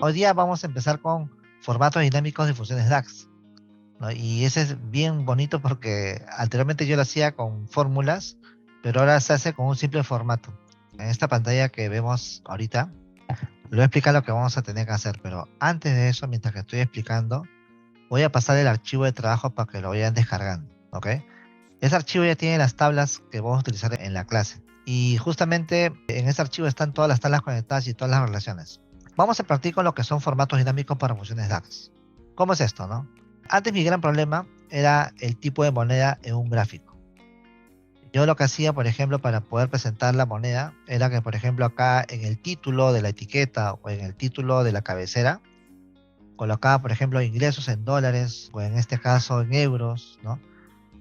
Hoy día vamos a empezar con formatos dinámicos de funciones DAX, ¿no? Y ese es bien bonito porque anteriormente yo lo hacía con fórmulas, pero ahora se hace con un simple formato. En esta pantalla que vemos ahorita, le voy a explicar lo que vamos a tener que hacer, pero antes de eso, mientras que estoy explicando, voy a pasar el archivo de trabajo para que lo vayan descargando, ¿ok? Ese archivo ya tiene las tablas que vamos a utilizar en la clase. Y justamente en ese archivo están todas las tablas conectadas y todas las relaciones. Vamos a partir con lo que son formatos dinámicos para funciones DAX. ¿Cómo es esto, no? Antes mi gran problema era el tipo de moneda en un gráfico. Yo lo que hacía, por ejemplo, para poder presentar la moneda, era que, por ejemplo, acá en el título de la etiqueta o en el título de la cabecera, colocaba, por ejemplo, ingresos en dólares o en este caso en euros, ¿no?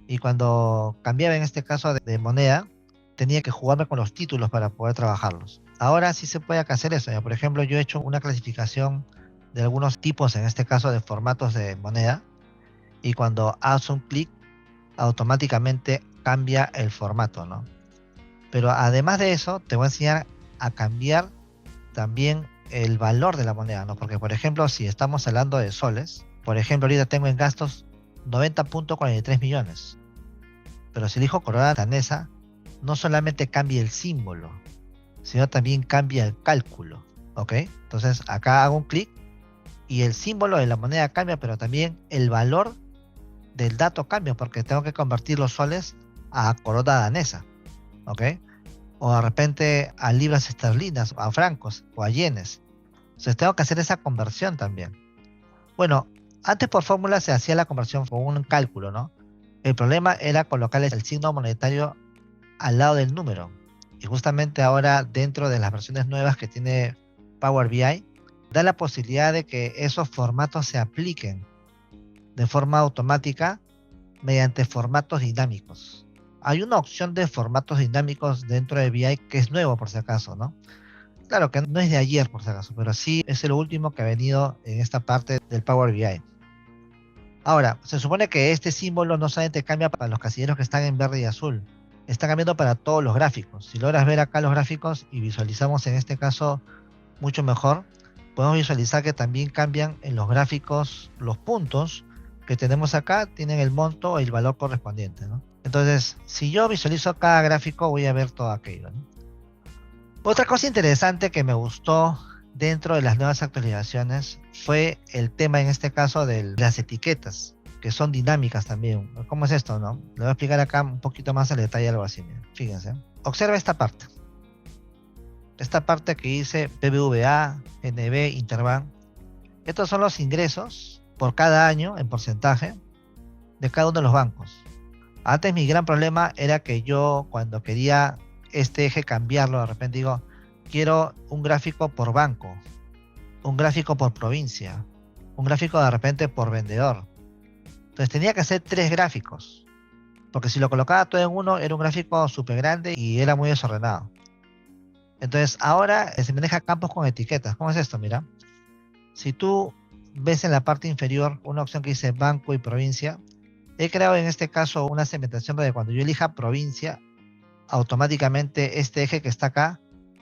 Y cuando cambiaba en este caso de moneda, tenía que jugarme con los títulos para poder trabajarlos. Ahora sí se puede hacer eso. Ya. Por ejemplo, yo he hecho una clasificación de algunos tipos, en este caso de formatos de moneda, y cuando haces un clic, automáticamente cambia el formato, ¿no? Pero además de eso, te voy a enseñar a cambiar también el valor de la moneda, ¿no? Porque, por ejemplo, si estamos hablando de soles, por ejemplo, ahorita tengo en gastos 90.43 millones. Pero si elijo corona danesa, no solamente cambia el símbolo, sino también cambia el cálculo. ¿Ok? Entonces acá hago un clic y el símbolo de la moneda cambia, pero también el valor del dato cambia porque tengo que convertir los soles a corona danesa. ¿Ok? O de repente a libras esterlinas, o a francos, o a yenes. Entonces tengo que hacer esa conversión también. Bueno, antes por fórmula se hacía la conversión con un cálculo, ¿no? El problema era colocarle el signo monetario al lado del número. Y justamente ahora dentro de las versiones nuevas que tiene Power BI, da la posibilidad de que esos formatos se apliquen de forma automática mediante formatos dinámicos. Hay una opción de formatos dinámicos dentro de BI que es nuevo por si acaso, ¿no? Claro que no es de ayer por si acaso, pero sí es el último que ha venido en esta parte del Power BI. Ahora, se supone que este símbolo no solamente cambia para los casilleros que están en verde y azul, está cambiando para todos los gráficos. Si logras ver acá los gráficos y visualizamos en este caso mucho mejor, podemos visualizar que también cambian en los gráficos los puntos que tenemos acá, tienen el monto o el valor correspondiente, ¿no? Entonces, si yo visualizo cada gráfico, voy a ver todo aquello, ¿no? Otra cosa interesante que me gustó dentro de las nuevas actualizaciones fue el tema en este caso de las etiquetas, que son dinámicas también. ¿Cómo es esto, no? Le voy a explicar acá un poquito más al detalle algo así. Miren. Fíjense. Observa esta parte. Esta parte que dice BBVA, NB, Interbank. Estos son los ingresos por cada año en porcentaje de cada uno de los bancos. Antes mi gran problema era que yo cuando quería este eje cambiarlo, de repente digo, quiero un gráfico por banco, un gráfico por provincia, un gráfico de repente por vendedor. Entonces tenía que hacer 3 gráficos, porque si lo colocaba todo en uno era un gráfico súper grande y era muy desordenado. Entonces ahora se maneja campos con etiquetas. ¿Cómo es esto? Mira, si tú ves en la parte inferior una opción que dice banco y provincia, he creado en este caso una segmentación donde cuando yo elija provincia, automáticamente este eje que está acá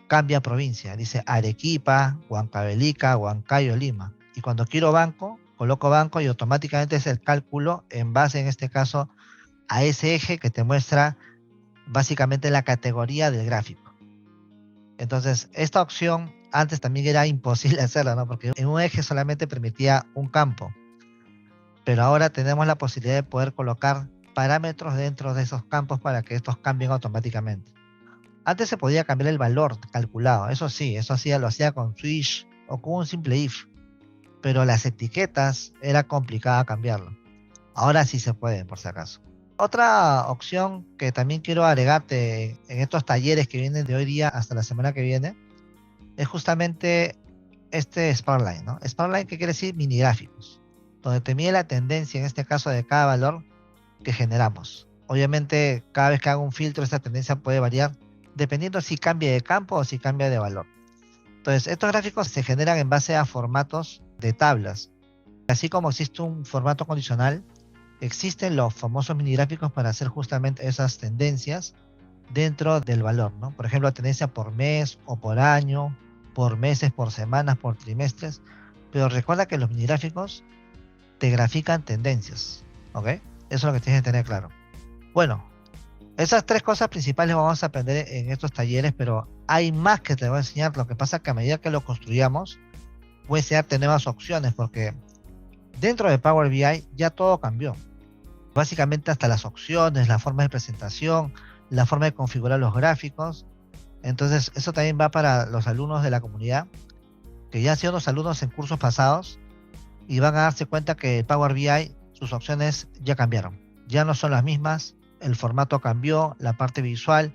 cambia a provincia. Dice Arequipa, Huancavelica, Huancayo, Lima. Y cuando quiero banco, coloco banco y automáticamente es el cálculo en base, en este caso, a ese eje que te muestra básicamente la categoría del gráfico. Entonces, esta opción antes también era imposible hacerla, ¿no? Porque en un eje solamente permitía un campo. Pero ahora tenemos la posibilidad de poder colocar parámetros dentro de esos campos para que estos cambien automáticamente. Antes se podía cambiar el valor calculado, eso sí, eso hacía, lo hacía con switch o con un simple if, pero las etiquetas era complicado cambiarlo. Ahora sí se puede, por si acaso. Otra opción que también quiero agregarte en estos talleres que vienen de hoy día hasta la semana que viene es justamente este Sparkline, ¿no? Sparkline, ¿qué quiere decir? Mini gráficos, donde te mide la tendencia, en este caso de cada valor que generamos. Obviamente, cada vez que hago un filtro, esta tendencia puede variar dependiendo si cambia de campo o si cambia de valor. Entonces, estos gráficos se generan en base a formatos de tablas. Así como existe un formato condicional, existen los famosos mini gráficos para hacer justamente esas tendencias dentro del valor, ¿no? Por ejemplo, la tendencia por mes o por año, por meses, por semanas, por trimestres. Pero recuerda que los mini gráficos te grafican tendencias, ¿ok? Eso es lo que tienes que tener claro. Bueno, esas tres cosas principales vamos a aprender en estos talleres, pero hay más que te voy a enseñar. Lo que pasa es que a medida que lo construyamos, voy a enseñarte nuevas opciones, porque dentro de Power BI ya todo cambió. Básicamente hasta las opciones, la forma de presentación, la forma de configurar los gráficos. Entonces, eso también va para los alumnos de la comunidad, que ya han sido los alumnos en cursos pasados, y van a darse cuenta que Power BI, sus opciones ya cambiaron. Ya no son las mismas, el formato cambió, la parte visual,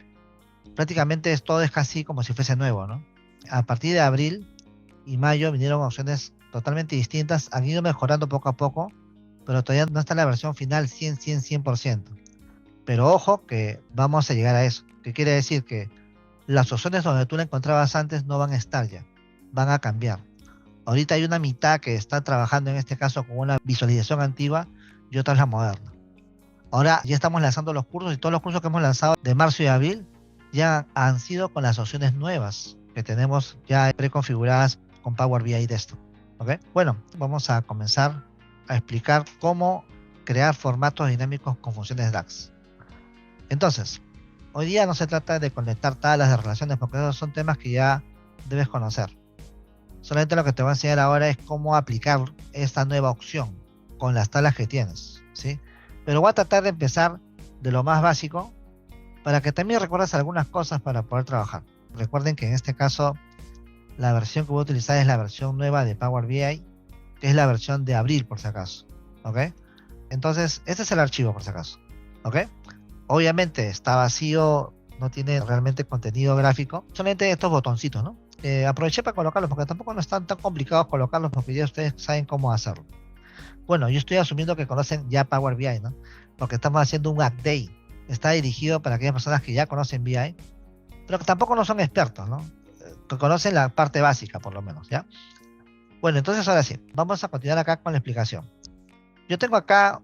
prácticamente todo es casi como si fuese nuevo, ¿no? A partir de abril y mayo vinieron opciones totalmente distintas, han ido mejorando poco a poco, pero todavía no está la versión final 100%. Pero ojo que vamos a llegar a eso. ¿Qué quiere decir? Que las opciones donde tú la encontrabas antes no van a estar ya, van a cambiar. Ahorita hay una mitad que está trabajando en este caso con una visualización antigua y otra es la moderna. Ahora ya estamos lanzando los cursos y todos los cursos que hemos lanzado de marzo y abril ya han sido con las opciones nuevas que tenemos ya preconfiguradas con Power BI Desktop. ¿Ok? Bueno, vamos a comenzar a explicar cómo crear formatos dinámicos con funciones DAX. Entonces, hoy día no se trata de conectar tablas de relaciones porque esos son temas que ya debes conocer. Solamente lo que te voy a enseñar ahora es cómo aplicar esta nueva opción con las tablas que tienes, ¿sí? Pero voy a tratar de empezar de lo más básico para que también recuerdes algunas cosas para poder trabajar. Recuerden que en este caso la versión que voy a utilizar es la versión nueva de Power BI, que es la versión de abril por si acaso, ¿ok? Entonces, este es el archivo por si acaso, ¿ok? Obviamente está vacío, no tiene realmente contenido gráfico, solamente estos botoncitos, ¿no? Aproveché para colocarlos porque tampoco no están tan complicados colocarlos porque ya ustedes saben cómo hacerlo. Bueno, yo estoy asumiendo que conocen ya Power BI, ¿no? Porque estamos haciendo un update. Está dirigido para aquellas personas que ya conocen BI, pero que tampoco no son expertos, ¿no? Que conocen la parte básica, por lo menos, ¿ya? Bueno, entonces ahora sí, vamos a continuar acá con la explicación. Yo tengo acá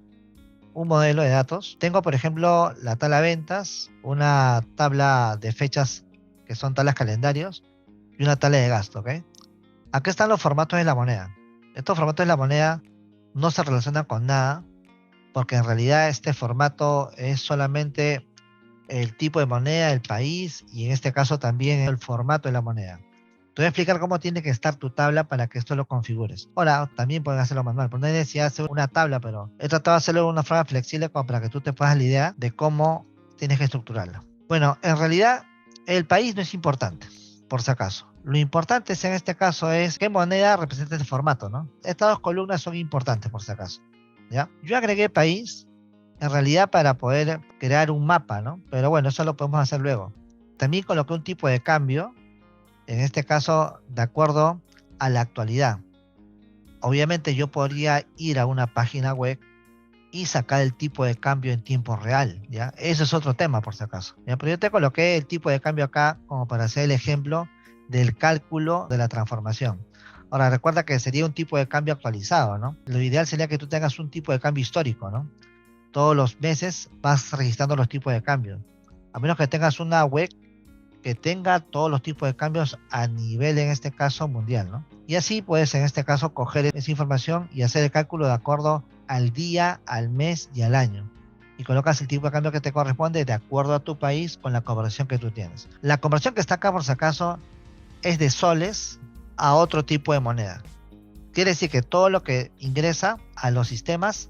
un modelo de datos. Tengo, por ejemplo, la tabla ventas, una tabla de fechas que son tablas calendarios y una tabla de gasto, ¿ok? Acá están los formatos de la moneda. Estos formatos de la moneda no se relacionan con nada porque en realidad este formato es solamente el tipo de moneda, el país y en este caso también el formato de la moneda. Te voy a explicar cómo tiene que estar tu tabla para que esto lo configures. Ahora, también pueden hacerlo manual, pero no hay necesidad de hacer una tabla, pero he tratado de hacerlo de una forma flexible como para que tú te puedas dar la idea de cómo tienes que estructurarlo. Bueno, en realidad el país no es importante, por si acaso. Lo importante en este caso es qué moneda representa este formato, ¿no? Estas dos columnas son importantes, por si acaso, ¿ya? Yo agregué país, en realidad para poder crear un mapa, ¿no? Pero bueno, eso lo podemos hacer luego. También coloqué un tipo de cambio, en este caso, de acuerdo a la actualidad. Obviamente yo podría ir a una página web y sacar el tipo de cambio en tiempo real, ¿ya? Eso es otro tema, por si acaso, ¿ya? Pero yo te coloqué el tipo de cambio acá como para hacer el ejemplo del cálculo de la transformación. Ahora, recuerda que sería un tipo de cambio actualizado, ¿no? Lo ideal sería que tú tengas un tipo de cambio histórico, ¿no? Todos los meses vas registrando los tipos de cambio. A menos que tengas una web que tenga todos los tipos de cambios a nivel, en este caso, mundial, ¿no? Y así puedes, en este caso, coger esa información y hacer el cálculo de acuerdo al día, al mes y al año. Y colocas el tipo de cambio que te corresponde de acuerdo a tu país con la conversión que tú tienes. La conversión que está acá, por si acaso, es de soles a otro tipo de moneda. Quiere decir que todo lo que ingresa a los sistemas,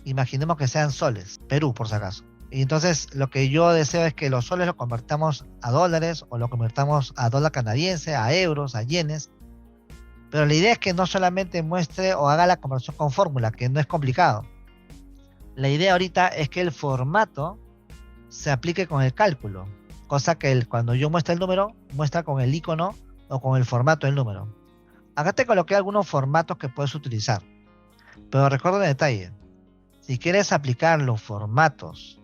imaginemos que sean soles, Perú, por si acaso. Y entonces lo que yo deseo es que los soles lo convertamos a dólares o lo convertamos a dólar canadiense, a euros, a yenes. Pero la idea es que no solamente muestre o haga la conversión con fórmula, que no es complicado. La idea ahorita es que el formato se aplique con el cálculo. Cosa que cuando yo muestre el número, muestra con el icono o con el formato del número. Acá te coloqué algunos formatos que puedes utilizar. Pero recuerda el detalle. Si quieres aplicar los formatos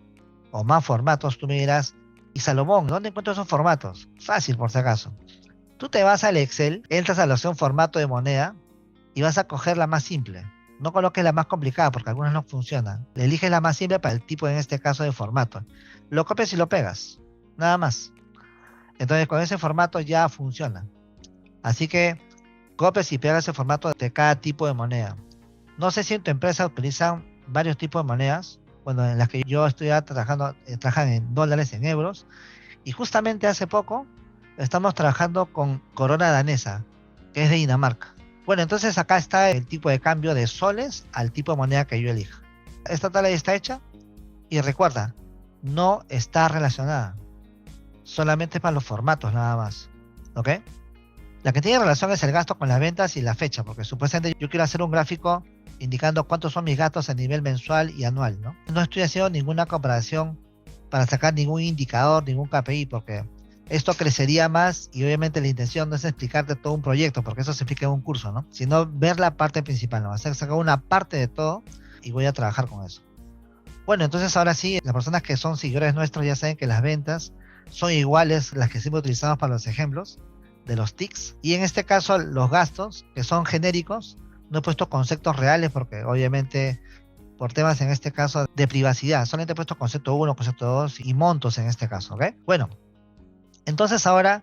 o más formatos, tú me dirás, y Salomón, ¿dónde encuentro esos formatos? Fácil, por si acaso. Tú te vas al Excel, entras a la opción formato de moneda y vas a coger la más simple. No coloques la más complicada porque algunas no funcionan. Le eliges la más simple para el tipo, en este caso, de formato. Lo copias y lo pegas. Nada más. Entonces con ese formato ya funciona. Así que copias y pegas el formato de cada tipo de moneda. No sé si en tu empresa utilizan varios tipos de monedas. Bueno, en las que yo estoy trabajando, trabajan en dólares, en euros. Y justamente hace poco estamos trabajando con corona danesa, que es de Dinamarca. Bueno, entonces acá está el tipo de cambio de soles al tipo de moneda que yo elija. Esta tabla ya está hecha y recuerda, no está relacionada. Solamente para los formatos nada más. ¿Ok? La que tiene relación es el gasto con las ventas y la fecha, porque supuestamente yo quiero hacer un gráfico indicando cuántos son mis gastos a nivel mensual y anual, ¿no? No estoy haciendo ninguna comparación para sacar ningún indicador, ningún KPI, porque esto crecería más y obviamente la intención no es explicarte todo un proyecto, porque eso se explica en un curso, ¿no? Sino ver la parte principal, ¿no? Hacer sacar una parte de todo y voy a trabajar con eso. Bueno, entonces ahora sí, las personas que son seguidores nuestros ya saben que las ventas son iguales las que siempre utilizamos para los ejemplos de los TICs. Y en este caso, los gastos, que son genéricos, no he puesto conceptos reales porque obviamente por temas en este caso de privacidad, solamente he puesto concepto 1, concepto 2 y montos en este caso, ¿ok? Bueno, entonces ahora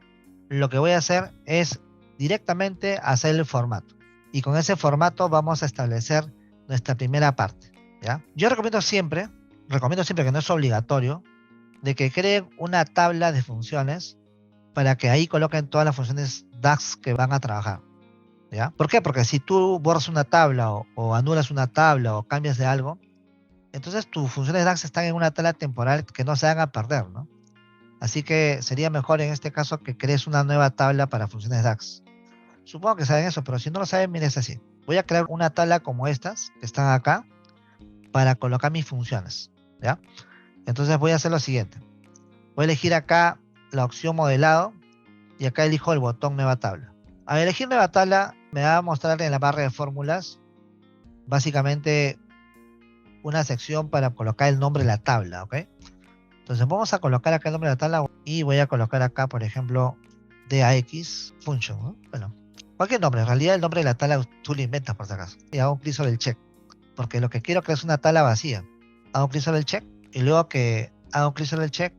lo que voy a hacer es directamente hacer el formato. Y con ese formato vamos a establecer nuestra primera parte, ¿ya? Yo recomiendo siempre que no es obligatorio, de que creen una tabla de funciones para que ahí coloquen todas las funciones DAX que van a trabajar, ¿ya? ¿Por qué? Porque si tú borras una tabla o anulas una tabla o cambias de algo, entonces tus funciones DAX están en una tabla temporal que no se van a perder, ¿no? Así que sería mejor en este caso que crees una nueva tabla para funciones DAX. Supongo que saben eso, pero si no lo saben, miren, es así. Voy a crear una tabla como estas, que están acá, para colocar mis funciones, ¿ya? Entonces voy a hacer lo siguiente. Voy a elegir acá la opción modelado y acá elijo el botón nueva tabla. Al elegir nueva tabla me va a mostrar en la barra de fórmulas básicamente una sección para colocar el nombre de la tabla, ¿ok? Entonces vamos a colocar acá el nombre de la tabla y voy a colocar acá, por ejemplo, DAX function, ¿no? Bueno, cualquier nombre, en realidad el nombre de la tabla tú lo inventas por si acaso. Y hago un clic sobre el check, porque lo que quiero que es una tabla vacía. Hago un clic sobre el check y luego que hago un clic sobre el check,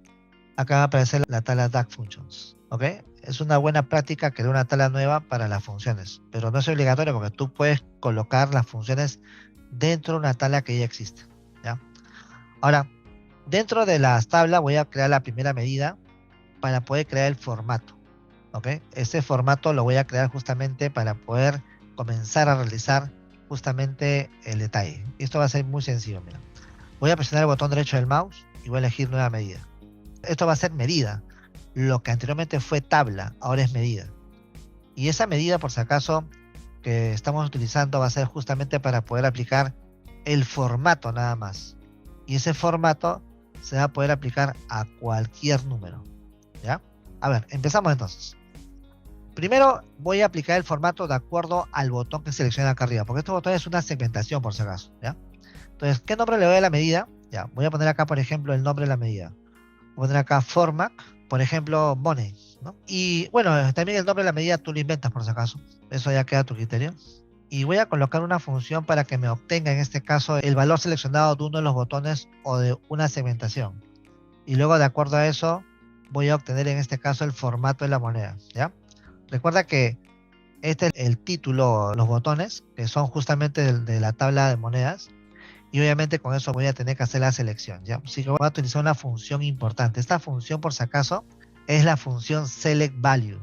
acá va a aparecer la tabla DAX functions, ¿ok? Es una buena práctica crear una tabla nueva para las funciones, pero no es obligatorio porque tú puedes colocar las funciones dentro de una tabla que ya existe, ¿ya? Ahora, dentro de las tablas voy a crear la primera medida para poder crear el formato, ¿ok? Este formato lo voy a crear justamente para poder comenzar a realizar justamente el detalle. Esto va a ser muy sencillo, mira. Voy a presionar el botón derecho del mouse y voy a elegir nueva medida. Esto va a ser medida. Lo que anteriormente fue tabla, ahora es medida. Y esa medida, por si acaso, que estamos utilizando va a ser justamente para poder aplicar el formato nada más. Y ese formato se va a poder aplicar a cualquier número, ¿ya? A ver, empezamos entonces. Primero voy a aplicar el formato de acuerdo al botón que selecciona acá arriba, porque este botón es una segmentación por si acaso, ¿ya? Entonces, ¿qué nombre le doy a la medida? Ya, voy a poner acá, por ejemplo, el nombre de la medida. Voy a poner acá format, por ejemplo, money, ¿no? Y bueno, también el nombre de la medida tú lo inventas por si acaso. Eso ya queda a tu criterio. Y voy a colocar una función para que me obtenga en este caso el valor seleccionado de uno de los botones o de una segmentación. Y luego de acuerdo a eso voy a obtener en este caso el formato de la moneda, ¿ya? Recuerda que este es el título, los botones, que son justamente de la tabla de monedas. Y obviamente con eso voy a tener que hacer la selección, ¿ya? Así que voy a utilizar una función importante. Esta función, por si acaso, es la función select value.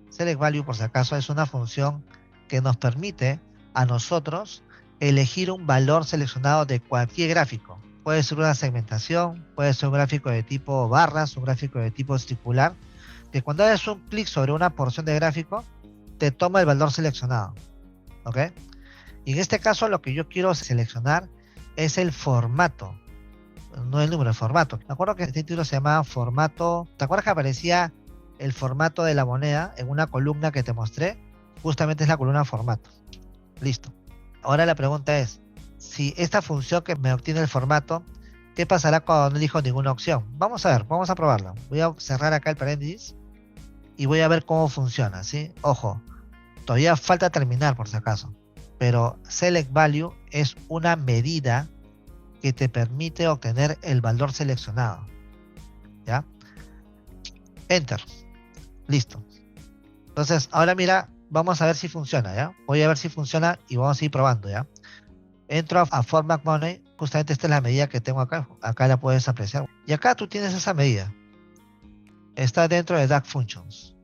Select value, por si acaso, es una función que nos permite a nosotros elegir un valor seleccionado de cualquier gráfico. Puede ser una segmentación, puede ser un gráfico de tipo barras, un gráfico de tipo circular, que cuando haces un clic sobre una porción de gráfico, te toma el valor seleccionado, ¿ok? Y en este caso lo que yo quiero seleccionar es el formato, no el número, el formato. Me acuerdo que este título se llamaba formato. ¿Te acuerdas que aparecía el formato de la moneda en una columna que te mostré? Justamente es la columna formato. Listo. Ahora la pregunta es, si esta función que me obtiene el formato, ¿qué pasará cuando no elijo ninguna opción? Vamos a ver, vamos a probarlo. Voy a cerrar acá el paréntesis y voy a ver cómo funciona, ¿sí? Ojo, todavía falta terminar por si acaso, pero select value es una medida que te permite obtener el valor seleccionado, ¿ya? Enter. Listo. Entonces, ahora mira vamos a ver si funciona, ¿ya? Voy a ver si funciona y vamos a ir probando, ¿ya? Entro a Format Money, justamente esta es la medida que tengo acá. Acá la puedes apreciar. Y acá tú tienes esa medida. Está dentro de DAG Functions.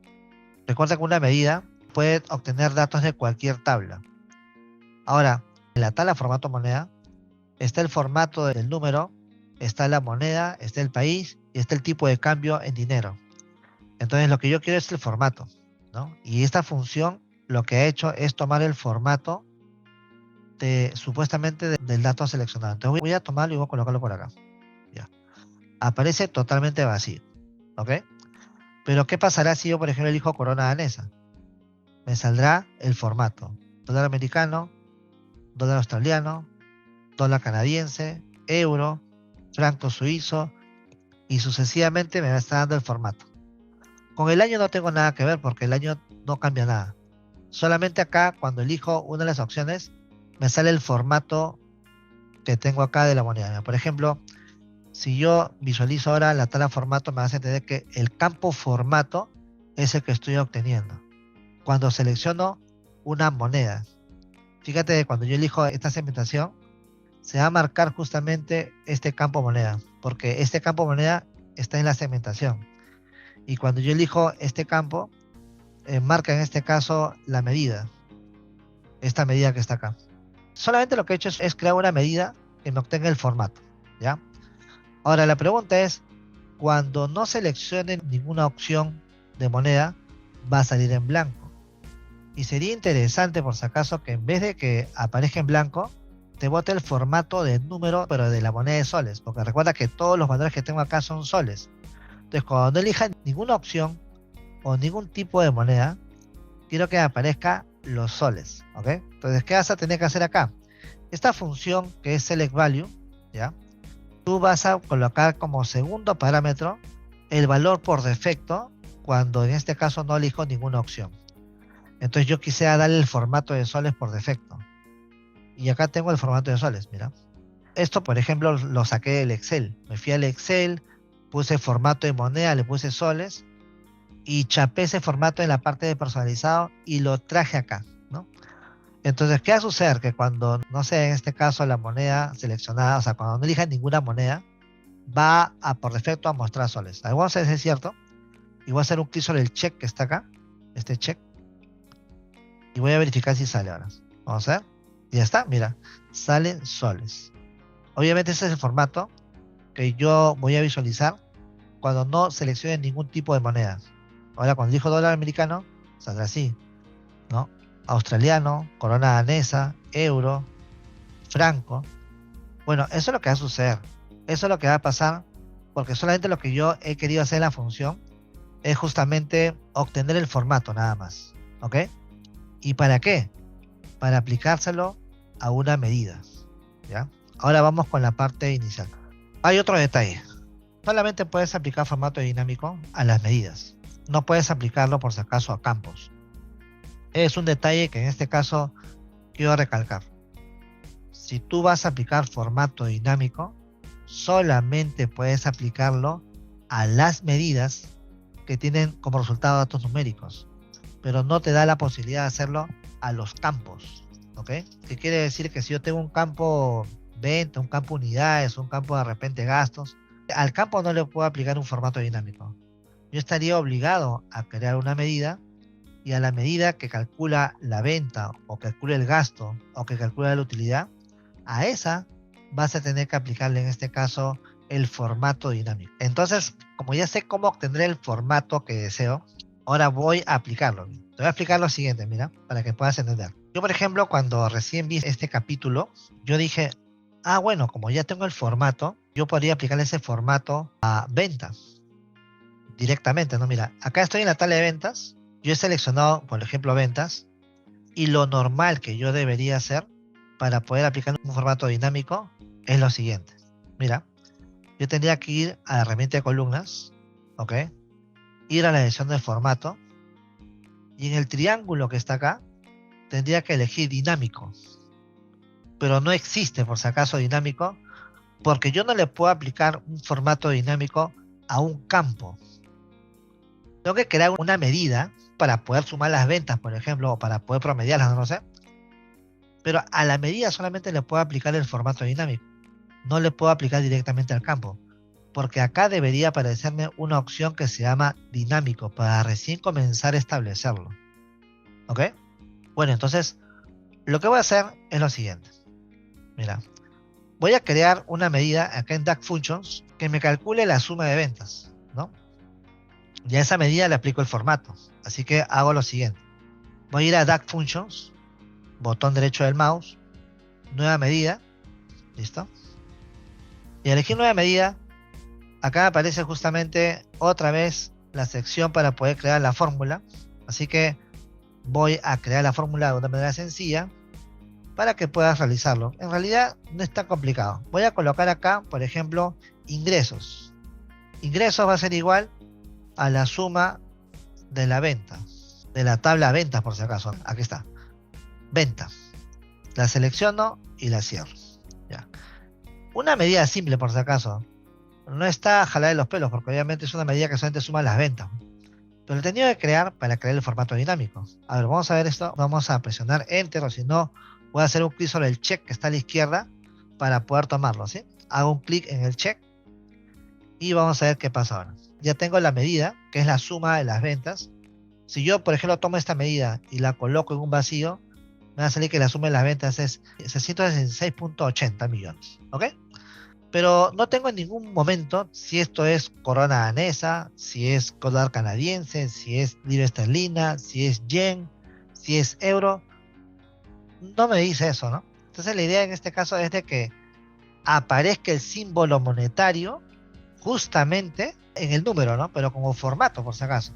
Recuerda que una medida puede obtener datos de cualquier tabla. Ahora, en la tabla formato moneda, está el formato del número, está la moneda, está el país y está el tipo de cambio en dinero. Entonces lo que yo quiero es el formato, ¿no? Y esta función lo que ha hecho es tomar el formato supuestamente del dato seleccionado. Entonces voy a tomarlo y voy a colocarlo por acá. Ya. Aparece totalmente vacío, ¿ok? Pero ¿qué pasará si yo, por ejemplo, elijo corona danesa? Me saldrá el formato. Dólar americano, dólar australiano, dólar canadiense, euro, franco suizo y sucesivamente me va a estar dando el formato. Con el año no tengo nada que ver porque el año no cambia nada. Solamente acá, cuando elijo una de las opciones, me sale el formato que tengo acá de la moneda. Por ejemplo, si yo visualizo ahora la tabla formato, me hace entender que el campo formato es el que estoy obteniendo. Cuando selecciono una moneda, fíjate que cuando yo elijo esta segmentación, se va a marcar justamente este campo moneda, porque este campo moneda está en la segmentación. Y cuando yo elijo este campo, marca en este caso la medida, esta medida que está acá. Solamente lo que he hecho es crear una medida que me obtenga el formato, ¿ya? Ahora la pregunta es, cuando no seleccione ninguna opción de moneda, va a salir en blanco. Y sería interesante, por si acaso, que en vez de que aparezca en blanco, te bote el formato de número, pero de la moneda de soles. Porque recuerda que todos los valores que tengo acá son soles. Entonces, cuando no elija ninguna opción o ningún tipo de moneda, quiero que aparezca los soles, ¿ok? Entonces, ¿qué vas a tener que hacer acá? Esta función que es select value, ¿ya? Tú vas a colocar como segundo parámetro el valor por defecto cuando en este caso no elijo ninguna opción. Entonces yo quisiera darle el formato de soles por defecto. Y acá tengo el formato de soles, mira. Esto, por ejemplo, lo saqué del Excel. Me fui al Excel, puse formato de moneda, le puse soles y chapé ese formato en la parte de personalizado y lo traje acá, ¿no? Entonces, ¿qué va a suceder? Que cuando, no sé, en este caso la moneda seleccionada, o sea, cuando no elija ninguna moneda, va a por defecto a mostrar soles. A ver, vamos a ver si es cierto. Y voy a hacer un clic sobre el check que está acá, este check, y voy a verificar si sale ahora. Vamos a ver. Y ya está, mira, salen soles. Obviamente ese es el formato que yo voy a visualizar cuando no seleccione ningún tipo de moneda. Ahora cuando dijo dólar americano, saldrá así, ¿no? Australiano, corona danesa, euro, franco. Bueno, eso es lo que va a suceder. Eso es lo que va a pasar porque solamente lo que yo he querido hacer en la función es justamente obtener el formato nada más. ¿Ok? ¿Y para qué? Para aplicárselo a una medida. ¿Ya? Ahora vamos con la parte inicial. Hay otro detalle. Solamente puedes aplicar formato dinámico a las medidas. No puedes aplicarlo por si acaso a campos. Es un detalle que en este caso quiero recalcar. Si tú vas a aplicar formato dinámico, solamente puedes aplicarlo a las medidas que tienen como resultado datos numéricos, pero no te da la posibilidad de hacerlo a los campos, ¿ok? ¿Qué quiere decir? Que si yo tengo un campo venta, un campo unidades, un campo de repente gastos, al campo no le puedo aplicar un formato dinámico. Yo estaría obligado a crear una medida y a la medida que calcula la venta o calcula el gasto o que calcula la utilidad, a esa vas a tener que aplicarle en este caso el formato dinámico. Entonces, como ya sé cómo obtener el formato que deseo, ahora voy a aplicarlo. Te voy a explicar lo siguiente, mira, para que puedas entender. Yo, por ejemplo, cuando recién vi este capítulo, yo dije, ah, bueno, como ya tengo el formato, yo podría aplicarle ese formato a ventas directamente, ¿no? Mira, acá estoy en la tabla de ventas, yo he seleccionado, por ejemplo, ventas, y lo normal que yo debería hacer para poder aplicar un formato dinámico es lo siguiente. Mira, yo tendría que ir a la herramienta de columnas, ¿ok? Ir a la edición de formato y en el triángulo que está acá tendría que elegir dinámico. Pero no existe por si acaso dinámico porque yo no le puedo aplicar un formato dinámico a un campo. Tengo que crear una medida para poder sumar las ventas, por ejemplo, o para poder promediarlas, no lo sé. Pero a la medida solamente le puedo aplicar el formato dinámico. No le puedo aplicar directamente al campo. Porque acá debería aparecerme una opción que se llama dinámico para recién comenzar a establecerlo. ¿Ok? Bueno, entonces lo que voy a hacer es lo siguiente. Mira, voy a crear una medida acá en DAG Functions que me calcule la suma de ventas, ¿no? Y a esa medida le aplico el formato. Así que hago lo siguiente. Voy a ir a DAG Functions, botón derecho del mouse, nueva medida, ¿listo? Y al elegir nueva medida, acá me aparece justamente otra vez la sección para poder crear la fórmula. Así que voy a crear la fórmula de una manera sencilla para que puedas realizarlo. En realidad no es tan complicado. Voy a colocar acá, por ejemplo, ingresos. Ingresos va a ser igual a la suma de la venta, de la tabla ventas por si acaso. Aquí está. Venta. La selecciono y la cierro. Ya. Una medida simple por si acaso. No está a jalar de los pelos porque obviamente es una medida que solamente suma las ventas. Pero lo he tenido que crear para crear el formato dinámico. A ver, vamos a ver esto. Vamos a presionar Enter o si no, voy a hacer un clic sobre el check que está a la izquierda para poder tomarlo, ¿sí? Hago un clic en el check y vamos a ver qué pasa ahora. Ya tengo la medida, que es la suma de las ventas. Si yo, por ejemplo, tomo esta medida y la coloco en un vacío, me va a salir que la suma de las ventas es 616.80 millones, ¿ok? Pero no tengo en ningún momento si esto es corona danesa, si es dólar canadiense, si es libra esterlina, si es yen, si es euro. No me dice eso, ¿no? Entonces la idea en este caso es de que aparezca el símbolo monetario justamente en el número, ¿no? Pero como formato, por si acaso.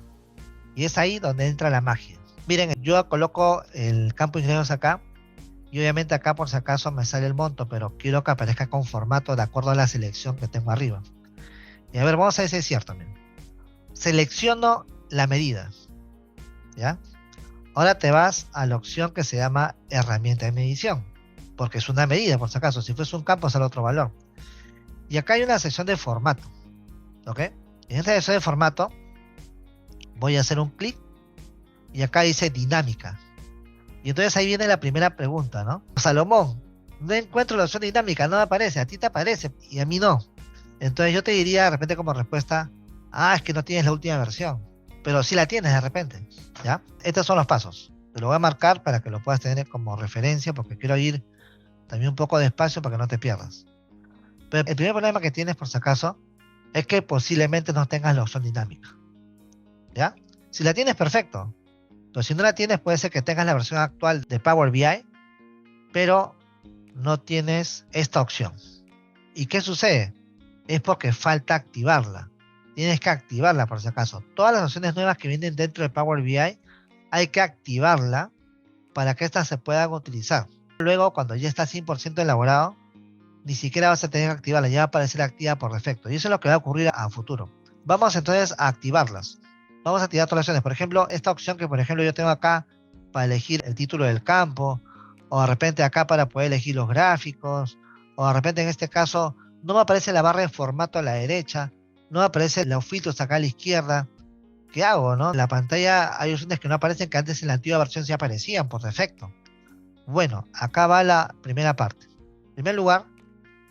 Y es ahí donde entra la magia. Miren, yo coloco el campo de ingresos acá. Y obviamente acá por si acaso me sale el monto, pero quiero que aparezca con formato de acuerdo a la selección que tengo arriba. Y a ver, vamos a ver si es cierto. Miren. Selecciono la medida. ¿Ya? Ahora te vas a la opción que se llama herramienta de medición. Porque es una medida, por si acaso. Si fuese un campo, sale otro valor. Y acá hay una sección de formato. ¿Ok? En esta sección de formato voy a hacer un clic. Y acá dice dinámica. Y entonces ahí viene la primera pregunta, ¿no? Salomón, no encuentro la opción dinámica, no me aparece, a ti te aparece y a mí no. Entonces yo te diría de repente como respuesta, es que no tienes la última versión, pero sí la tienes de repente, ¿ya? Estos son los pasos. Te lo voy a marcar para que lo puedas tener como referencia porque quiero ir también un poco despacio para que no te pierdas. Pero el primer problema que tienes por si acaso es que posiblemente no tengas la opción dinámica, ¿ya? Si la tienes, perfecto. Pero si no la tienes, puede ser que tengas la versión actual de Power BI, pero no tienes esta opción. ¿Y qué sucede? Es porque falta activarla. Tienes que activarla por si acaso. Todas las opciones nuevas que vienen dentro de Power BI hay que activarla para que éstas se puedan utilizar. Luego, cuando ya está 100% elaborado, ni siquiera vas a tener que activarla, ya va a aparecer activa por defecto. Y eso es lo que va a ocurrir a futuro. Vamos entonces a activarlas. Vamos a activar todas las opciones. Por ejemplo, esta opción que por ejemplo yo tengo acá para elegir el título del campo, o de repente acá para poder elegir los gráficos, o de repente en este caso no me aparece la barra de formato a la derecha, no me aparecen los filtros acá a la izquierda. ¿Qué hago, no? En la pantalla hay opciones que no aparecen que antes en la antigua versión sí aparecían por defecto. Bueno, acá va la primera parte. En primer lugar,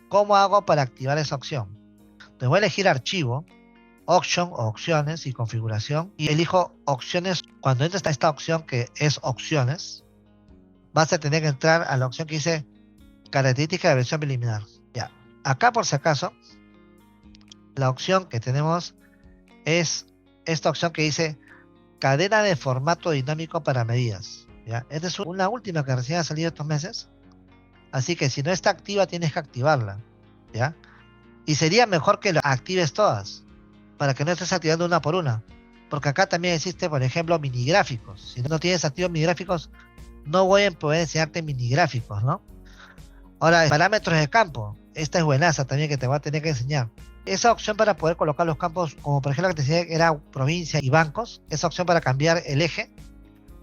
¿cómo hago para activar esa opción? Entonces voy a elegir archivo, option o opciones y configuración y elijo opciones. Cuando entres a esta opción que es opciones, vas a tener que entrar a la opción que dice características de versión preliminar. Ya, acá por si acaso, la opción que tenemos es esta opción que dice cadena de formato dinámico para medidas. ¿Ya? Esta es una última que recién ha salido estos meses. Así que si no está activa, tienes que activarla. ¿Ya? Y sería mejor que la actives todas, para que no estés activando una por una. Porque acá también existe, por ejemplo, mini gráficos. Si no tienes activos mini gráficos, no voy a poder enseñarte mini gráficos, ¿no? Ahora, parámetros de campo. Esta es buenaza también que te voy a tener que enseñar. Esa opción para poder colocar los campos, como por ejemplo que te decía que era provincia y bancos, esa opción para cambiar el eje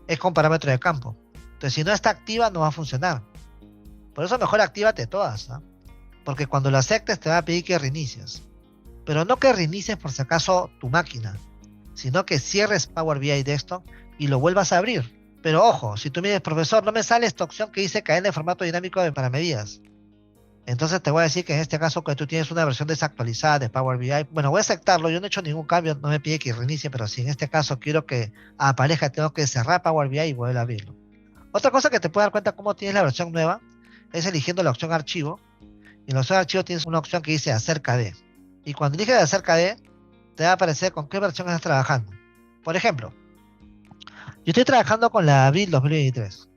es con parámetros de campo. Entonces, si no está activa, no va a funcionar. Por eso mejor actívate todas, ¿no? Porque cuando lo aceptes te va a pedir que reinicies. Pero no que reinicies por si acaso tu máquina, sino que cierres Power BI Desktop y lo vuelvas a abrir. Pero ojo, si tú me dices, profesor, no me sale esta opción que dice cadena de formato dinámico para medidas. Entonces te voy a decir que en este caso, que tú tienes una versión desactualizada de Power BI, bueno, voy a aceptarlo, yo no he hecho ningún cambio, no me pide que reinicie, pero si en este caso quiero que aparezca, tengo que cerrar Power BI y volver a abrirlo. Otra cosa que te puedes dar cuenta cómo tienes la versión nueva es eligiendo la opción archivo. Y en la opción archivo tienes una opción que dice acerca de. Y cuando eliges acerca de, te va a aparecer con qué versión estás trabajando. Por ejemplo, yo estoy trabajando con la abril 2023.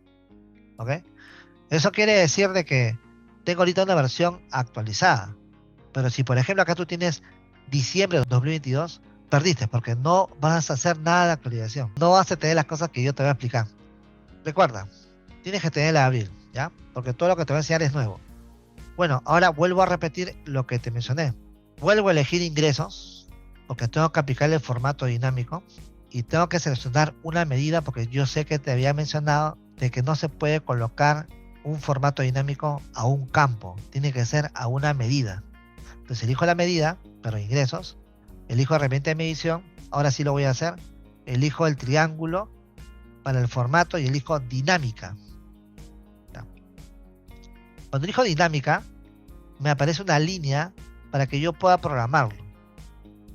¿Ok? Eso quiere decir de que tengo ahorita una versión actualizada. Pero si por ejemplo acá tú tienes diciembre de 2022, perdiste porque no vas a hacer nada de actualización. No vas a tener las cosas que yo te voy a explicar. Recuerda, tienes que tener la abril, ¿ya? Porque todo lo que te voy a enseñar es nuevo. Bueno, ahora vuelvo a repetir lo que te mencioné. Vuelvo a elegir ingresos, porque tengo que aplicar el formato dinámico y tengo que seleccionar una medida, porque yo sé que te había mencionado de que no se puede colocar un formato dinámico a un campo, tiene que ser a una medida. Entonces elijo la medida, pero ingresos, elijo herramienta de medición, ahora sí lo voy a hacer, elijo el triángulo para el formato y elijo dinámica. Cuando elijo dinámica, me aparece una línea para que yo pueda programarlo,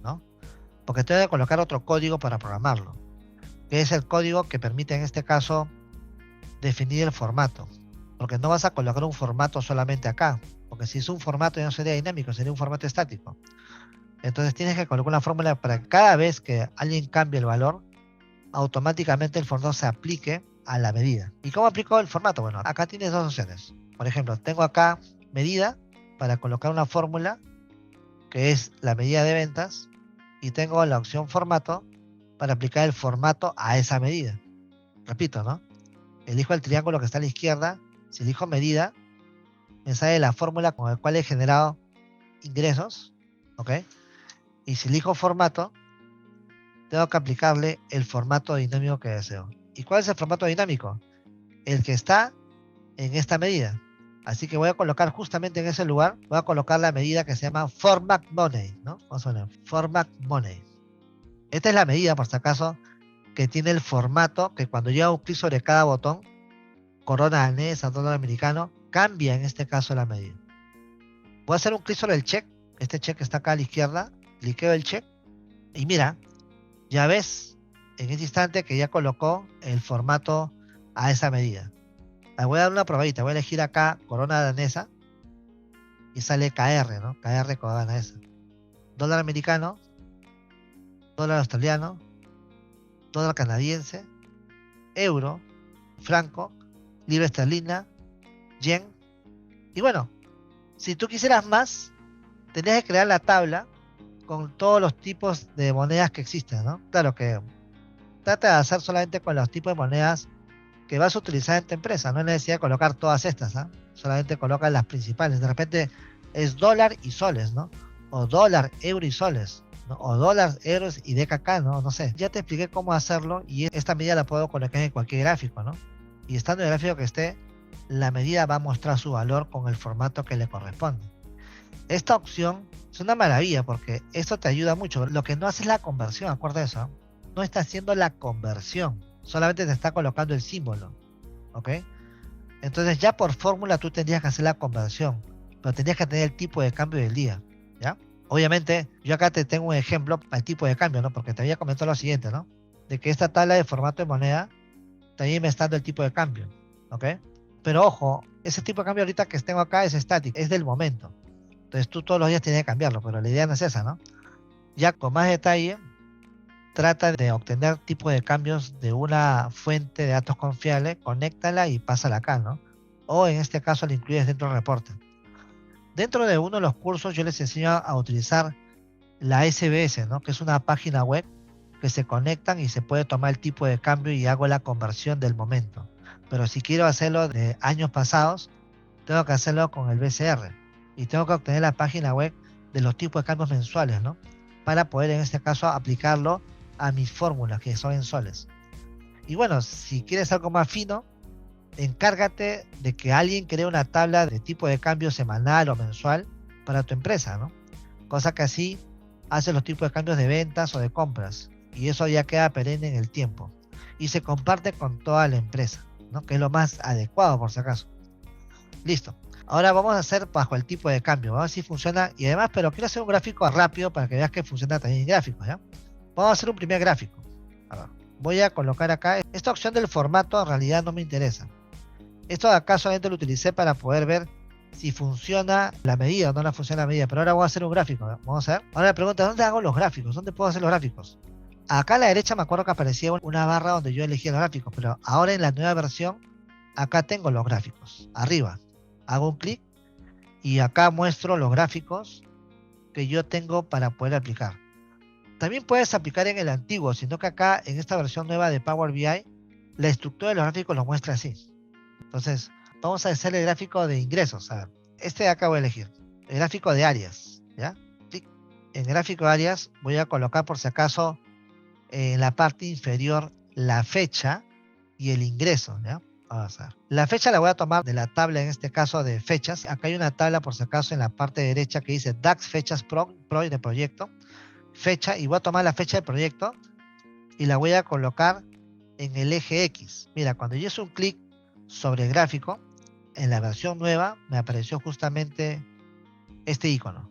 ¿no? Porque tengo que colocar otro código para programarlo, que es el código que permite en este caso definir el formato, porque no vas a colocar un formato solamente acá, porque si es un formato ya no sería dinámico, sería un formato estático. Entonces tienes que colocar una fórmula para que cada vez que alguien cambie el valor, automáticamente el formato se aplique a la medida. ¿Y cómo aplico el formato? Bueno, acá tienes dos opciones. Por ejemplo, tengo acá medida para colocar una fórmula que es la medida de ventas y tengo la opción formato para aplicar el formato a esa medida. Repito, ¿no? Elijo el triángulo que está a la izquierda, si elijo medida, me sale la fórmula con la cual he generado ingresos, ¿ok? Y si elijo formato, tengo que aplicarle el formato dinámico que deseo. ¿Y cuál es el formato dinámico? El que está en esta medida. Así que voy a colocar justamente en ese lugar, voy a colocar la medida que se llama Format Money, ¿no? Vamos a ver, Format Money. Esta es la medida, por si acaso, que tiene el formato que cuando yo hago un clic sobre cada botón, corona danesa, dólar americano, cambia en este caso la medida. Voy a hacer un clic sobre el check, este check está acá a la izquierda, cliqueo el check y mira, ya ves en este instante que ya colocó el formato a esa medida. Voy a dar una probadita, voy a elegir acá corona danesa y sale KR, ¿no? KR corona danesa. Dólar americano, dólar australiano, dólar canadiense, euro, franco, libra esterlina, yen. Y bueno, si tú quisieras más, tendrías que crear la tabla con todos los tipos de monedas que existen, ¿no? Claro que trata de hacer solamente con los tipos de monedas que vas a utilizar en tu empresa. No es necesidad de colocar todas estas, ¿eh? Solamente coloca las principales. De repente es dólar y soles, ¿no? O dólar, euro y soles, ¿no? O dólar, euros y DKK, ¿no? No sé. Ya te expliqué cómo hacerlo y esta medida la puedo colocar en cualquier gráfico, ¿no? Y estando en el gráfico que esté, la medida va a mostrar su valor con el formato que le corresponde. Esta opción es una maravilla porque esto te ayuda mucho. Lo que no hace es la conversión, acuerda eso, ¿eh? No está haciendo la conversión, solamente te está colocando el símbolo, ¿ok? Entonces ya por fórmula tú tendrías que hacer la conversión, pero tendrías que tener el tipo de cambio del día, ¿ya? Obviamente, yo acá te tengo un ejemplo para el tipo de cambio, ¿no? Porque te había comentado lo siguiente, ¿no? De que esta tabla de formato de moneda también me está dando el tipo de cambio, ¿ok? Pero ojo, ese tipo de cambio ahorita que tengo acá es estático, es del momento. Entonces tú todos los días tienes que cambiarlo, pero la idea no es esa, ¿no? Ya con más detalle, trata de obtener tipo de cambios de una fuente de datos confiable, conéctala y pásala acá, ¿no? O en este caso la incluyes dentro del reporte. Dentro de uno de los cursos yo les enseño a utilizar la SBS, ¿no? Que es una página web que se conectan y se puede tomar el tipo de cambio y hago la conversión del momento. Pero si quiero hacerlo de años pasados, tengo que hacerlo con el BCR y tengo que obtener la página web de los tipos de cambios mensuales, ¿no? Para poder en este caso aplicarlo a mis fórmulas que son en soles. Y bueno, si quieres algo más fino, encárgate de que alguien cree una tabla de tipo de cambio semanal o mensual para tu empresa, ¿no? Cosa que así hace los tipos de cambios de ventas o de compras. y eso ya queda perenne en el tiempo y se comparte con toda la empresa, ¿no? Que es lo más adecuado por si acaso. Listo. Ahora vamos a hacer bajo el tipo de cambio. Vamos a ver si funciona. Y además, pero quiero hacer un gráfico rápido para que veas que funciona también en gráficos, ¿ya? Vamos a hacer un primer gráfico. A ver, voy a colocar acá. Esta opción del formato en realidad no me interesa. Esto de acá solamente lo utilicé para poder ver si funciona la medida o no la funciona la medida. Pero ahora voy a hacer un gráfico. ¿Eh? Vamos a ver. Ahora la pregunta, ¿dónde hago los gráficos? ¿Dónde puedo hacer los gráficos? Acá a la derecha me acuerdo que aparecía una barra donde yo elegía los gráficos. Pero ahora en la nueva versión, acá tengo los gráficos. Arriba. Hago un clic y acá muestro los gráficos que yo tengo para poder aplicar. También puedes aplicar en el antiguo, sino que acá en esta versión nueva de Power BI, la estructura de los gráficos lo muestra así. Entonces, vamos a hacer el gráfico de ingresos. A ver, este de acá voy a elegir. El gráfico de áreas. ¿Ya? Clic. En el gráfico de áreas voy a colocar por si acaso en la parte inferior la fecha y el ingreso. ¿Ya? Vamos a ver. La fecha la voy a tomar de la tabla, en este caso de fechas. Acá hay una tabla por si acaso en la parte derecha que dice DAX fechas pro de proyecto. Fecha, y voy a tomar la fecha del proyecto y la voy a colocar en el eje X. Mira, cuando yo hice un clic sobre el gráfico, en la versión nueva me apareció justamente este icono.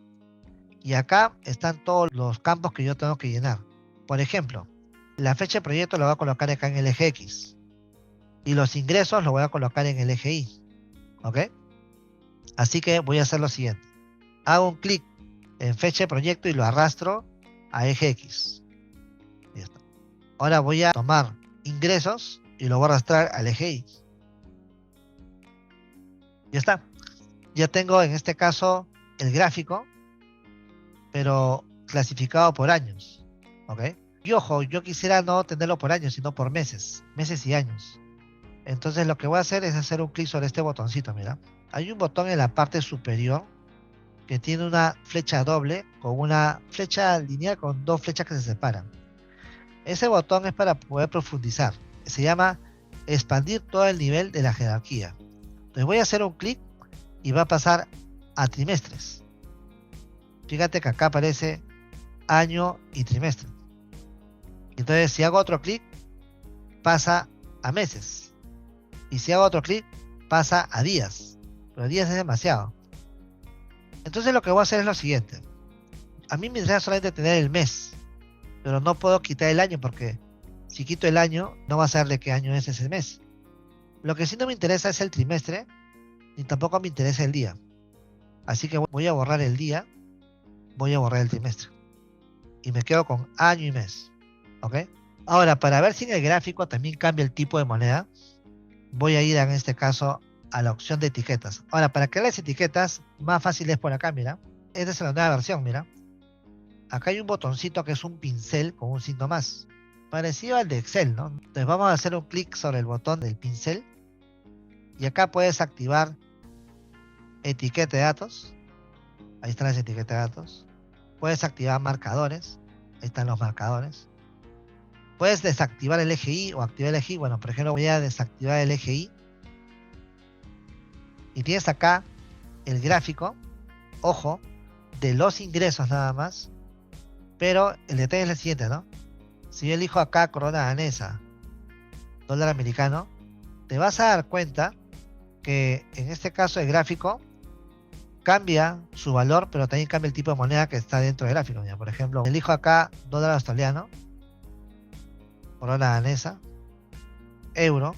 Y acá están todos los campos que yo tengo que llenar. Por ejemplo, la fecha de proyecto la voy a colocar acá en el eje X. Y los ingresos los voy a colocar en el eje Y. ¿Ok? Así que voy a hacer lo siguiente. Hago un clic en fecha de proyecto y lo arrastro a eje X. Ya está. Ahora voy a tomar ingresos y lo voy a arrastrar al eje Y. Ya está. Ya tengo en este caso el gráfico, pero clasificado por años. ¿Ok? Y ojo, yo quisiera no tenerlo por años, sino por meses. Meses y años. Entonces lo que voy a hacer es hacer un clic sobre este botoncito, mira. Hay un botón en la parte superior que tiene una flecha doble con una flecha lineal con dos flechas que se separan. Ese botón es para poder profundizar. Se llama expandir todo el nivel de la jerarquía. Entonces voy a hacer un clic y va a pasar a trimestres. Fíjate que acá aparece año y trimestre. Entonces si hago otro clic, pasa a meses. Y si hago otro clic, pasa a días. Pero días es demasiado. Entonces lo que voy a hacer es lo siguiente. A mí me interesa solamente tener el mes, pero no puedo quitar el año porque si quito el año no va a saber de qué año es ese mes. Lo que sí no me interesa es el trimestre, ni tampoco me interesa el día. Así que voy a borrar el día, voy a borrar el trimestre. Y me quedo con año y mes. ¿Ok? Ahora, para ver si en el gráfico también cambia el tipo de moneda, voy a ir en este caso a la opción de etiquetas. Ahora, para crear las etiquetas, más fácil es por acá, mira. Esta es la nueva versión, mira. Acá hay un botoncito que es un pincel con un signo más. Parecido al de Excel, ¿no? Entonces vamos a hacer un clic sobre el botón del pincel. Y acá puedes activar etiqueta de datos. Ahí están las etiquetas de datos. Puedes activar marcadores. Ahí están los marcadores. Puedes desactivar el eje Y o activar el eje Y. Bueno, por ejemplo, voy a desactivar el eje Y. Y tienes acá el gráfico, ojo, de los ingresos nada más. Pero el detalle es el siguiente, ¿no? Si yo elijo acá corona danesa, dólar americano, te vas a dar cuenta que en este caso el gráfico cambia su valor, pero también cambia el tipo de moneda que está dentro del gráfico. Mira, por ejemplo, elijo acá dólar australiano, corona danesa, euro,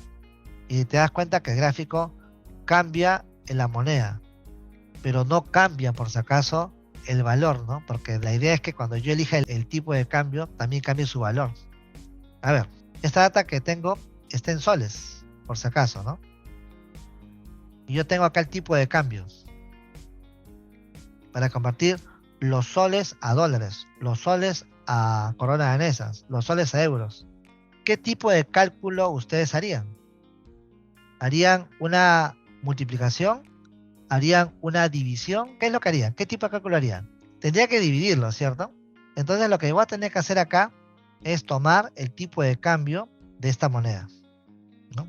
y te das cuenta que el gráfico cambia en la moneda, pero no cambia por si acaso el valor, ¿no? Porque la idea es que cuando yo elija el tipo de cambio, también cambie su valor. A ver, esta data que tengo está en soles, por si acaso, ¿no? Y yo tengo acá el tipo de cambio para convertir los soles a dólares, los soles a coronas danesas, los soles a euros. ¿Qué tipo de cálculo ustedes harían? ¿Harían una multiplicación? ¿Harían una división? ¿Qué es lo que harían? ¿Qué tipo de cálculo harían? Tendría que dividirlo, ¿cierto? Entonces lo que voy a tener que hacer acá es tomar el tipo de cambio de esta moneda, ¿no?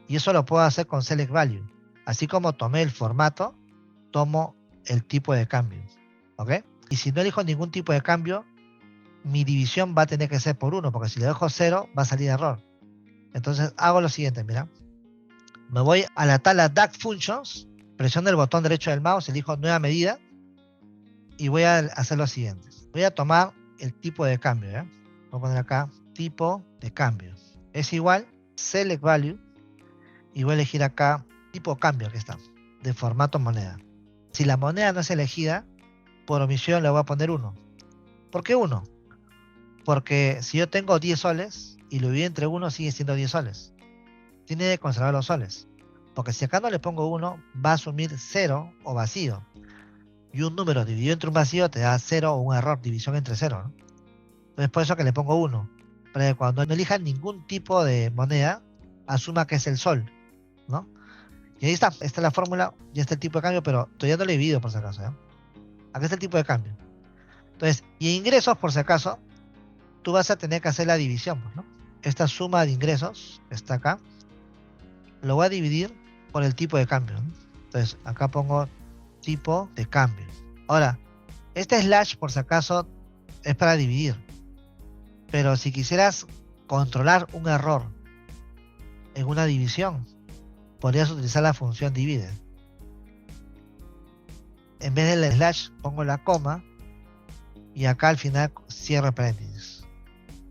Y eso lo puedo hacer con Select Value. Así como tomé el formato, tomo el tipo de cambio, ¿ok? Y si no elijo ningún tipo de cambio, mi división va a tener que ser por 1, porque si le dejo 0 va a salir error. Entonces hago lo siguiente, mira. Me voy a la tabla DAX Functions, presiono el botón derecho del mouse, elijo nueva medida y voy a hacer lo siguiente. Voy a tomar el tipo de cambio, ¿ya? Voy a poner acá tipo de cambio. Es igual, select value, y voy a elegir acá tipo cambio, aquí está, de formato moneda. Si la moneda no es elegida, por omisión le voy a poner 1. ¿Por qué 1? Porque si yo tengo 10 soles y lo divido entre 1, sigue siendo 10 soles. Tiene que conservar los soles. Porque si acá no le pongo 1, va a asumir 0 o vacío. Y un número dividido entre un vacío te da 0 o un error, división entre 0, ¿no? Entonces por eso que le pongo 1. Para que cuando no elija ningún tipo de moneda, asuma que es el sol, ¿no? Y ahí está, esta es la fórmula, ya está el tipo de cambio, pero todavía no lo he dividido por si acaso, ¿ya? Acá está el tipo de cambio. Entonces, y ingresos, por si acaso, tú vas a tener que hacer la división, ¿no? Esta suma de ingresos, está acá, lo voy a dividir por el tipo de cambio, ¿no? Entonces, acá pongo tipo de cambio. Ahora, este slash, por si acaso, es para dividir. Pero si quisieras controlar un error en una división, podrías utilizar la función divide. En vez del slash, pongo la coma y acá al final cierro paréntesis.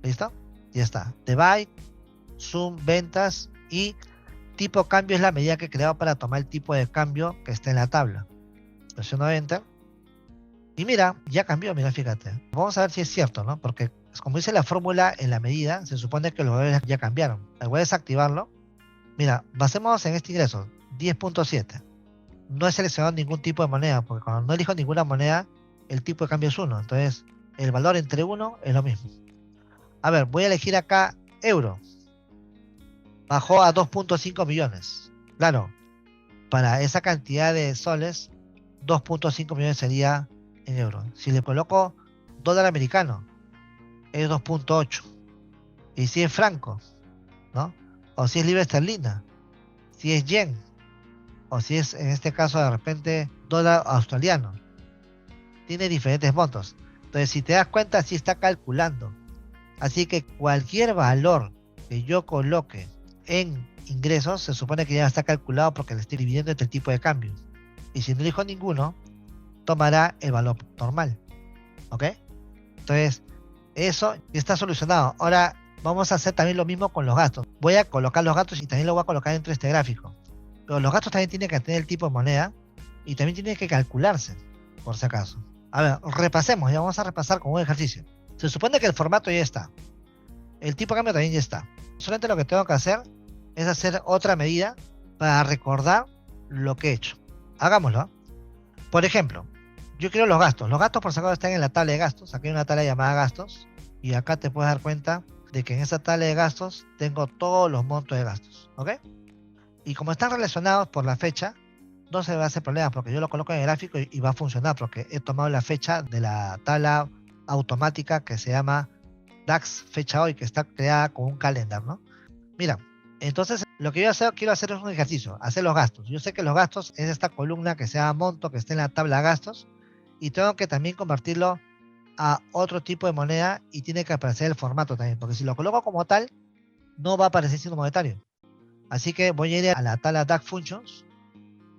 ¿Listo? Ya está. Divide, sum, ventas y tipo cambio es la medida que he creado para tomar el tipo de cambio que está en la tabla. Presiono Enter. Y mira, ya cambió, mira, fíjate. Vamos a ver si es cierto, ¿no? Porque como dice la fórmula en la medida, se supone que los valores ya cambiaron. Voy a desactivarlo. Mira, basemos en este ingreso, 10.7. No he seleccionado ningún tipo de moneda, porque cuando no elijo ninguna moneda, el tipo de cambio es 1. Entonces, el valor entre 1 es lo mismo. A ver, voy a elegir acá euro. Bajó a 2.5 millones. Claro, para esa cantidad de soles, 2.5 millones sería en euros. Si le coloco dólar americano, es 2.8. Y si es franco, ¿no? O si es libra esterlina, si es yen, o si es en este caso de repente dólar australiano. Tiene diferentes montos. Entonces, si te das cuenta, sí está calculando. Así que cualquier valor que yo coloque en ingresos, se supone que ya está calculado porque le estoy dividiendo entre el tipo de cambio. Y si no elijo ninguno, tomará el valor normal. ¿Ok? Entonces, eso ya está solucionado. Ahora vamos a hacer también lo mismo con los gastos. Voy a colocar los gastos y también lo voy a colocar dentro de este gráfico. Pero los gastos también tienen que tener el tipo de moneda y también tienen que calcularse, por si acaso. A ver, repasemos, ya vamos a repasar con un ejercicio. Se supone que el formato ya está. El tipo de cambio también ya está. Solamente lo que tengo que hacer es hacer otra medida para recordar lo que he hecho. Hagámoslo. Por ejemplo, yo quiero los gastos. Los gastos por si acaso están en la tabla de gastos. Aquí hay una tabla llamada gastos. Y acá te puedes dar cuenta de que en esa tabla de gastos tengo todos los montos de gastos. ¿Ok? Y como están relacionados por la fecha, no se va a hacer problema porque yo lo coloco en el gráfico y va a funcionar porque he tomado la fecha de la tabla automática que se llama DAX fecha hoy, que está creada con un calendar, ¿no? Mira, entonces lo que yo quiero hacer es un ejercicio, hacer los gastos. Yo sé que los gastos es esta columna que se llama monto, que está en la tabla de gastos, y tengo que también convertirlo a otro tipo de moneda y tiene que aparecer el formato también, porque si lo coloco como tal, no va a aparecer signo monetario. Así que voy a ir a la tabla DAX Functions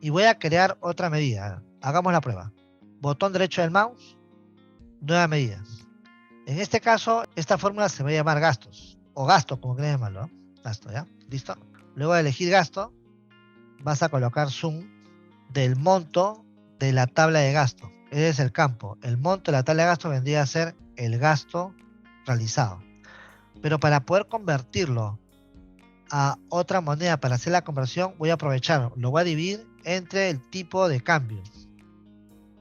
y voy a crear otra medida. Hagamos la prueba. Botón derecho del mouse, nueva medida. En este caso, esta fórmula se va a llamar gastos, o gasto, como quieras llamarlo, ¿no? Gasto, ¿ya? ¿Listo? Luego de elegir gasto, vas a colocar sum del monto de la tabla de gasto. Ese es el campo. El monto de la tabla de gasto vendría a ser el gasto realizado. Pero para poder convertirlo a otra moneda para hacer la conversión, voy a aprovechar, lo voy a dividir entre el tipo de cambio.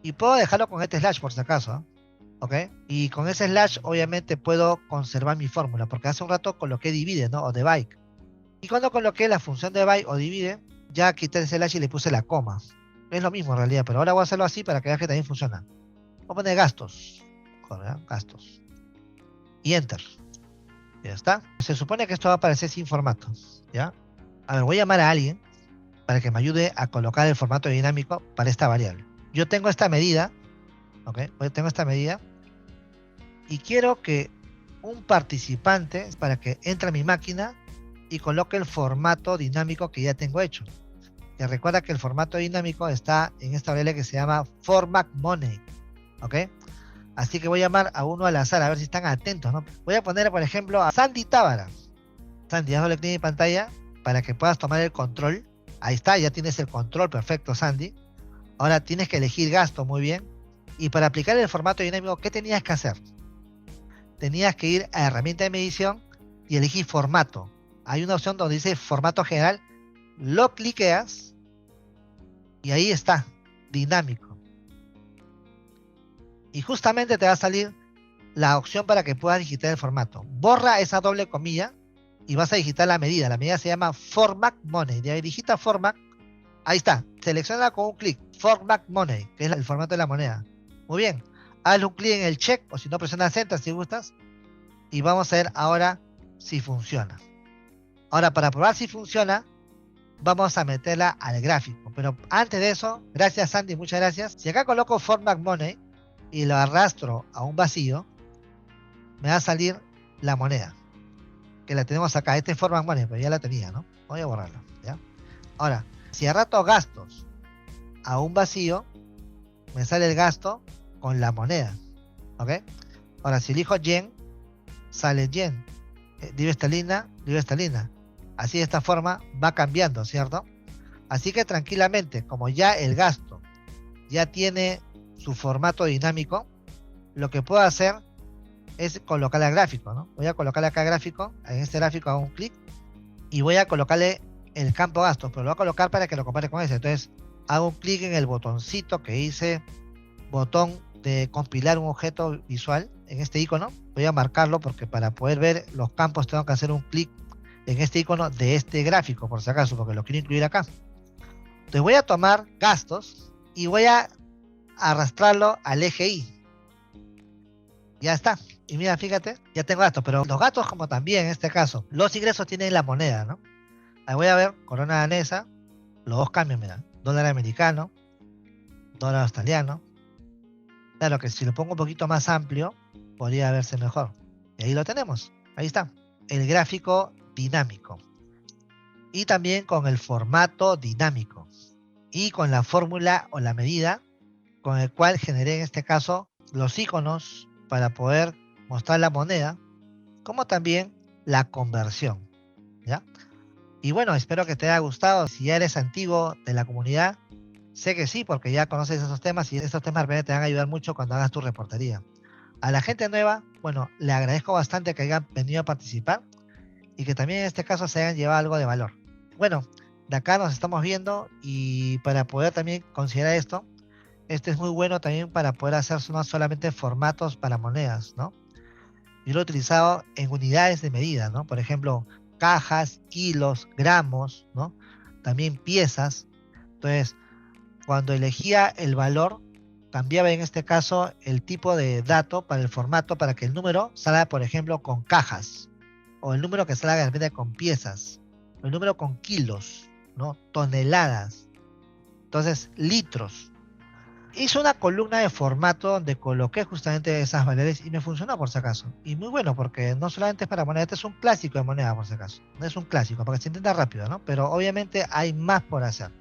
Y puedo dejarlo con este slash por si acaso, ¿eh? ¿Ok? Y con ese slash obviamente puedo conservar mi fórmula, porque hace un rato coloqué divide, ¿no? O divide. Y cuando coloqué la función divide o divide, ya quité el slash y le puse la coma. Es lo mismo en realidad, pero ahora voy a hacerlo así para que veas que también funciona. Voy a poner gastos. Joder, ¿eh? Gastos. Y enter. Ya está. Se supone que esto va a aparecer sin formato. ¿Ya? A ver, voy a llamar a alguien para que me ayude a colocar el formato dinámico para esta variable. Yo tengo esta medida. ¿Ok? Tengo esta medida. y quiero que un participante, para que entre a mi máquina y coloque el formato dinámico que ya tengo hecho. Y recuerda que el formato dinámico está en esta variable que se llama format money, ¿ok? Así que voy a llamar a uno al azar, a ver si están atentos, ¿no? Voy a poner, por ejemplo, a Sandy Tábara. Sandy, haz doble clic en mi pantalla para que puedas tomar el control. Ahí está, ya tienes el control perfecto, Sandy. Ahora tienes que elegir gasto, muy bien. Y para aplicar el formato dinámico, ¿qué tenías que hacer? Tenías que ir a herramienta de medición y elegir formato. Hay una opción donde dice formato general, lo cliqueas y ahí está, dinámico. Y justamente te va a salir la opción para que puedas digitar el formato. Borra esa doble comilla y vas a digitar la medida. La medida se llama Format Money. De ahí digita Format. Ahí está. Selecciona con un clic Format Money, que es el formato de la moneda. Muy bien. Hazle un clic en el check o si no presiona Enter si gustas. Y vamos a ver ahora si funciona. Ahora para probar si funciona, vamos a meterla al gráfico. Pero antes de eso, gracias Sandy, muchas gracias. Si acá coloco Format Money y lo arrastro a un vacío, me va a salir la moneda. Que la tenemos acá. Este es Format Money, pero ya la tenía, ¿no? Voy a borrarlo, ¿ya? Ahora, si arrastro gastos a un vacío, me sale el gasto con la moneda, ¿ok? Ahora, si elijo yen, sale yen. Libra esterlina. Así de esta forma va cambiando, ¿cierto? Así que tranquilamente, como ya el gasto ya tiene su formato dinámico, lo que puedo hacer es colocarle al gráfico, ¿no? Voy a colocarle acá gráfico, en este gráfico hago un clic y voy a colocarle el campo gasto, pero lo voy a colocar para que lo compare con ese. Entonces hago un clic en el botoncito que dice botón de compilar un objeto visual en este icono. Voy a marcarlo porque para poder ver los campos tengo que hacer un clic en este icono de este gráfico, por si acaso, porque lo quiero incluir acá. Entonces voy a tomar gastos y voy a arrastrarlo al eje Y. Ya está. Y mira, fíjate, ya tengo gastos, pero los gastos como también en este caso, los ingresos tienen la moneda, ¿no? Ahí voy a ver, corona danesa, los dos cambios, mira, dólar americano, dólar australiano. Claro que si lo pongo un poquito más amplio, podría verse mejor. Y ahí lo tenemos, ahí está, el gráfico dinámico. Y también con el formato dinámico. Y con la fórmula o la medida con el cual generé en este caso los iconos para poder mostrar la moneda, como también la conversión, ¿ya? Y bueno, espero que te haya gustado. Si ya eres antiguo de la comunidad, sé que sí, porque ya conoces esos temas y estos temas realmente te van a ayudar mucho cuando hagas tu reportería. A la gente nueva, bueno, le agradezco bastante que hayan venido a participar y que también en este caso se hayan llevado algo de valor. Bueno, de acá nos estamos viendo y para poder también considerar esto, este es muy bueno también para poder hacer no solamente formatos para monedas, ¿no? Yo lo he utilizado en unidades de medida, ¿no? Por ejemplo, cajas, kilos, gramos, ¿no? También piezas. Entonces, cuando elegía el valor, cambiaba en este caso el tipo de dato para el formato para que el número salga, por ejemplo, con cajas, o el número que salga de repente con piezas, o el número con kilos, ¿no? Toneladas. Entonces, litros. Hice una columna de formato donde coloqué justamente esas variables y me funcionó por si acaso. Y muy bueno porque no solamente es para moneda, este es un clásico de moneda por si acaso. No es un clásico, porque se intenta rápido, ¿no? Pero obviamente hay más por hacer.